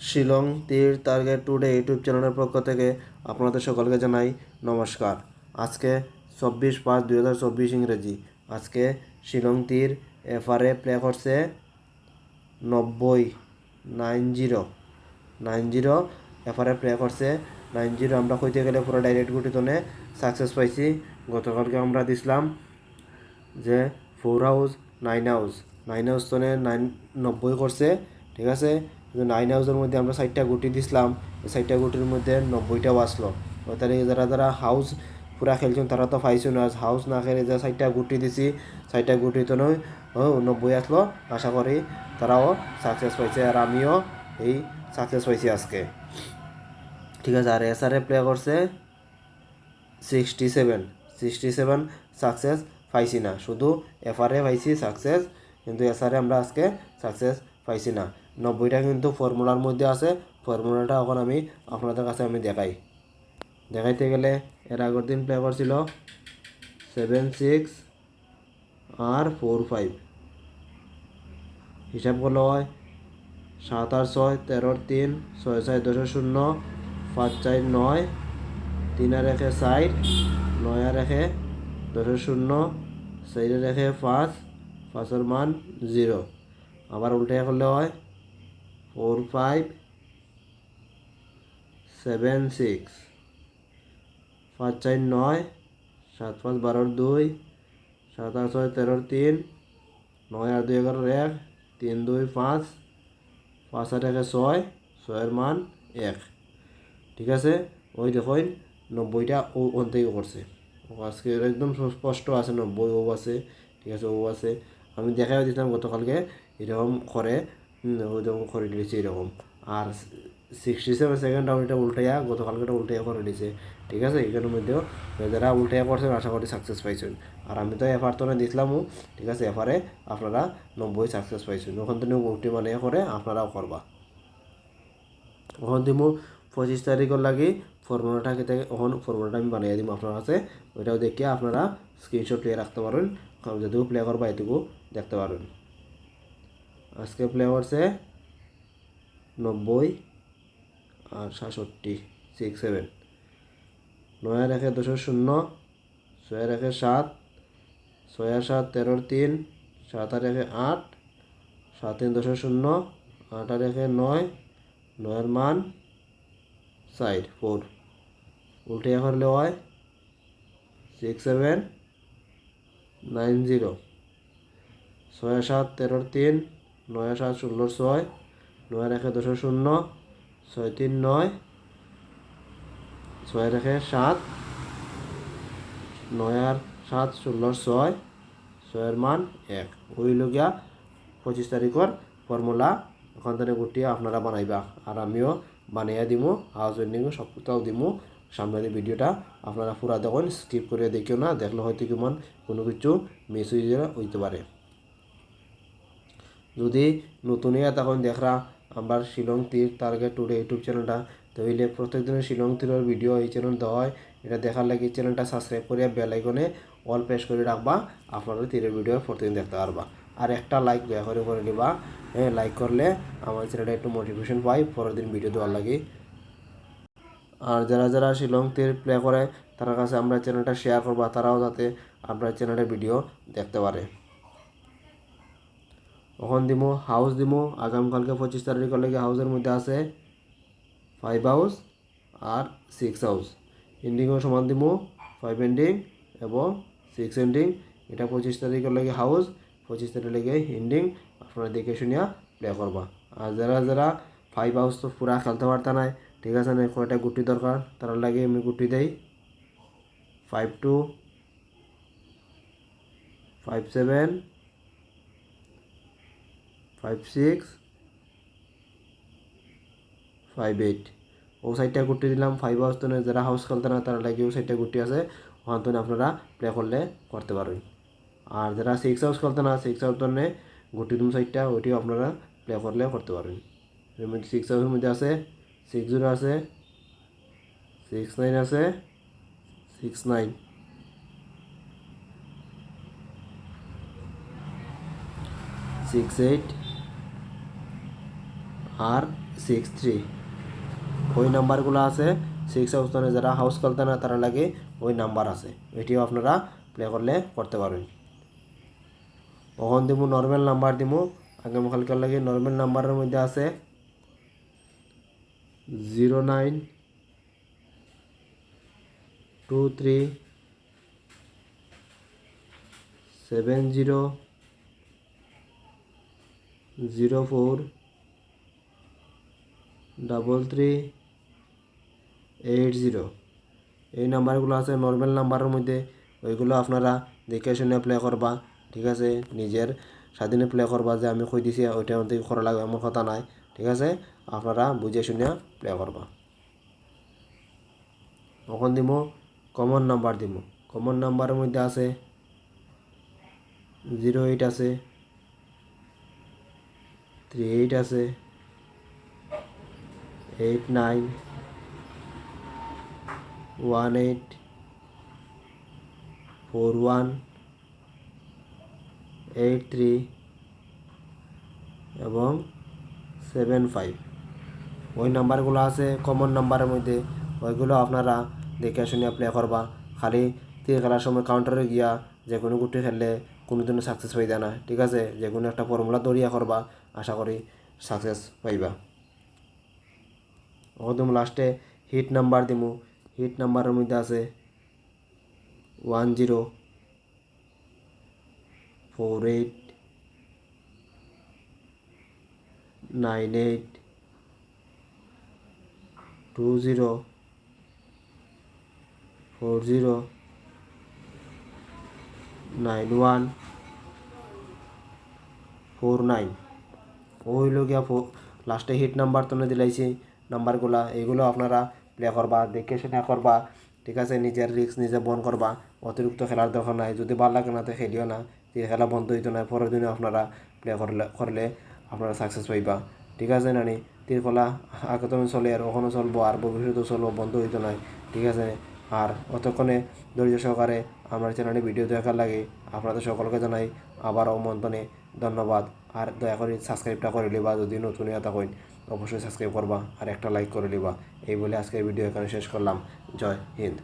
শিলং তীর target today YouTube চ্যানেলের পক্ষ থেকে আপনাদের সকলকে জানাই নমস্কার। আজকে 24/5/2024 ইংরেজি। আজকে শিলং তীর এফআরএ প্লে করছে 90 এফআরএ প্লে করছে 90। আমরা কইতে গেলে পুরো ডাইরেক্ট গুটিতনে সাকসেস পাইছি। গতকালকে আমরা দিছিলাম যে 4 হাউস 9 হাউস 9 হাউস তনে 90 করছে, ঠিক আছে। কিন্তু 9 হাউসের মধ্যে আমরা 60টা গুটি দিছিলাম, এই 60টা গুটির মধ্যে 90টাও আসলো। তাহলে যারা যারা হাউস পুরা খেলছেন তারা তো পাইছো না। হাউস না খেলে যে 60টা গুটি দিছি, 60টা গুটি তো 90 আসলো। আশা করি তারাও সাকসেস পাইছে, আর আমিও এই সাকসেস পাইছি আজকে, ঠিক আছে। আর এসআরএ প্লে করছে 67 সাকসেস পাইছি না, শুধু এফআরএ পাইছি সাকসেস, কিন্তু এসআরএ আমরা আজকে সাকসেস পাইছি না। 90টা কিন্তু ফর্মুলার মধ্যে আছে। ফর্মুলাটা এখন আমি আপনাদের কাছে দেখাইতে গেলে এর আগের দিন প্লে করছিল 7-6 আর 4-5। হিসাব করলে হয় 7 আর 6 13 3 6 6 10 0 5 4 9 3 আর 1 4 9 আর 1 10 0 4 আর 1 5 5 এর মান 0। আবার উল্টে করলে হয় 4 5 7 6 5 4 9 7 5 12 2 7 আর 6 13 3 9 আর 2 11 1 3 2 5 5 আর 1 6 6 এর মান 1, ঠিক আছে। ওই দেখুন 90টা ও অন্তেই করছে আজকে, একদম স্পষ্ট আছে 90 ও আছে, ঠিক আছে, ও আছে। আমি দেখাই দিতাম গতকালকে এরকম করে, ওইরকম করে দিয়েছি এরকম। আর 67 সেকেন্ড রাউন্ড এটা উল্টাইয়া গতকালকে উল্টাইয়া করে দিয়েছে, ঠিক আছে। এখানের মধ্যেও যারা উল্টাইয়া করছেন আশা করি সাকসেস পাইছেন। আর আমি তো এফআর তো দিছিলামও, ঠিক আছে। এফআরে আপনারা 90 সাকসেস পাইছেন, ওখান থেকে উল্টি মানে করে আপনারাও করবা। ওখান দিমু 25 তারিখের লাগি ফর্মুলাটা খেতে, ওখান ফর্মুলাটা আমি বানিয়ে দিব আপনার কাছে। ওইটাও দেখিয়ে আপনারা স্ক্রিনশট নিয়ে রাখতে পারেন, যেটুকু প্লে করবা এটুকু দেখতে পারেন। আজকে প্লে করছে 90 আর 67 6 7 9 আর 1 10 0 6 আর 1 7 6 আর 7 13 3 7 আর 1 8 7 3 10 0 8 আর 1 9 9 এর মান 4 উল্টে করলে হয় 6 7 9 0 6 7 13 3 9 7 16 6 9 আর 1 10 0 6 3 9 6 আর 1 7 9 আর 7 16 6 6 এর মান 1। ওই লগিয়া 25 তারিখের ফর্মুলা ওখান থেকে গুটিয়ে আপনারা বানাইবা, আর আমিও বানাইয়া দিমু। হাউস ওয়েন্ডিংও সবটাও দিমু। সামনের ভিডিওটা আপনারা পুরা দেখুন, স্কিপ করে দেখিও না, দেখলে হয়তো কেমন কোনো কিছু মিস হইতে পারে। যদি নতুনই তখন দেখরা আমার শিলং তীর টার্গেট টুডে ইউটিউব চ্যানেলটা, তাহলে প্রত্যেকদিনের শিলং তীরের ভিডিও এই চ্যানেল দেওয়া হয়। এটা দেখার লাগে চ্যানেলটা সাবস্ক্রাইব করে বেল আইকনে অল প্রেস করে রাখবা, আপনারা তীরের ভিডিও প্রতিদিন দেখতে পারবা। আর একটা লাইক দয়া করে নিবা, লাইক করলে আমার চ্যানেলটা একটু মোটিভেশন পাই পরের দিন ভিডিও দেওয়ার লাগে। আর যারা যারা শিলং তীর প্লে করে তার কাছে আমরা চ্যানেলটা শেয়ার করবা, তারাও যাতে আপনার চ্যানেলের ভিডিও দেখতে পারে। ওখান দিমু হাউস দিমু আগামীকালকে 25 তারিখের লাগে। হাউসের মধ্যে আছে 5 হাউস আর 6 হাউস। এন্ডিংও সমান দিমু 5 এন্ডিং এবং 6 এন্ডিং। এটা 25 তারিখের লাগে হাউস, 25 তারিখের লাগে এন্ডিং। আপনারা দেখে শুনিয়া প্লে করবা। আর যারা যারা 5 হাউস তো পুরা খেলতে পারতা নাই, ঠিক আছে না, কয়টা গুটি দরকার তার লাগে আমি গুটি দেই 5 2 5 7 5 6 5 8। ও সাইডটা গুটি দিলাম 5 হাউস তো, যারা হাউস খেলতে না তারা লাগে ও সাইডটা গুটি আছে, ওখান থেকে আপনারা প্লে করলে করতে পারবেন। আর যারা 6 হাউস খেলতে না 6 হাউস তো গুটি দিম সাইডটা, ওইটিও আপনারা প্লে করলে করতে পারবেন। এর মধ্যে 6 হাউসের মধ্যে আছে 6 0 আছে, 6 9 আছে, 6 9 6 8 আর 6-3 ওই নাম্বারগুলো আছে 6 অবস্থানে যারা হাউস খেলতে না তারা লাগে ওই নাম্বার আছে, এটিও আপনারা প্লে করলে করতে পারবেন। তখন দিব নর্মাল নাম্বার দিব, আগামীকালকার লাগে নর্মাল নাম্বারের মধ্যে আছে 0923704330। এই নাম্বারগুলো আছে নর্মাল নাম্বারের মধ্যে, ওইগুলো আপনারা দেখে শুনে প্লে করবা, ঠিক আছে। নিজের স্বাধীনে প্লে করবা, যে আমি কই দিছি ওইটা মধ্যে করা লাগবে এমন কথা নাই, ঠিক আছে। আপনারা বুঝে শুনে প্লে করবা। তখন দিব কমন নাম্বার দিব, কমন নাম্বারের মধ্যে আছে 08 আছে, 38 আছে, 89, 18, 41, 83 এবং 75। ওই নাম্বারগুলো আছে কমন নাম্বারের মধ্যে, ওইগুলো আপনারা দেখে শুনে প্লে করবা। খালি তীর খেলার সময় কাউন্টারে গিয়া যে কোনো গুটি খেললে কোনো দিনও সাকসেস পাইবা না, ঠিক আছে। যে কোনো একটা ফর্মুলা দৌড়িয়া করবা, আশা করি সাকসেস পাইবা। একদম লাস্টে হিট নাম্বার দিমু, হিট নাম্বারের মধ্যে আছে 10, 48, 98, 20, 40, 91, 49। ওই লোকিয়া লাস্টে হিট নাম্বার তো দিলাইছি নাম্বারগুলা, এইগুলো আপনারা প্লে করবা, দেখে শুনে করবা, ঠিক আছে। নিজের রিস্ক নিজে বন্ধ করবা, অতিরিক্ত খেলার দরকার নাই। যদি ভালো লাগে না তো খেলিও না, যে খেলা বন্ধ হইতো না, পরের দিনে আপনারা প্লে করলে আপনারা সাকসেস পাইবা, ঠিক আছে নানি। তীর খেলা আগে তুমি চলে আর ওখানে চলবো, আর ভবিষ্যতে চলবো, বন্ধ হইতো না, ঠিক আছে। আর অতক্ষণে ধৈর্য সহকারে আমার চ্যানেলে ভিডিও দেখার লাগে আপনাদের সকলকে জানাই আবার আমন্ত্রণে ধন্যবাদ। আর দয়া করে সাবস্ক্রাইবটা করে লিবা, যদি নতুন এটা কইন অবশ্যই সাবস্ক্রাইব করবা আর একটা লাইক করে লিবা। এই বলে আজকের ভিডিও এখানে শেষ করলাম। জয় হিন্দ।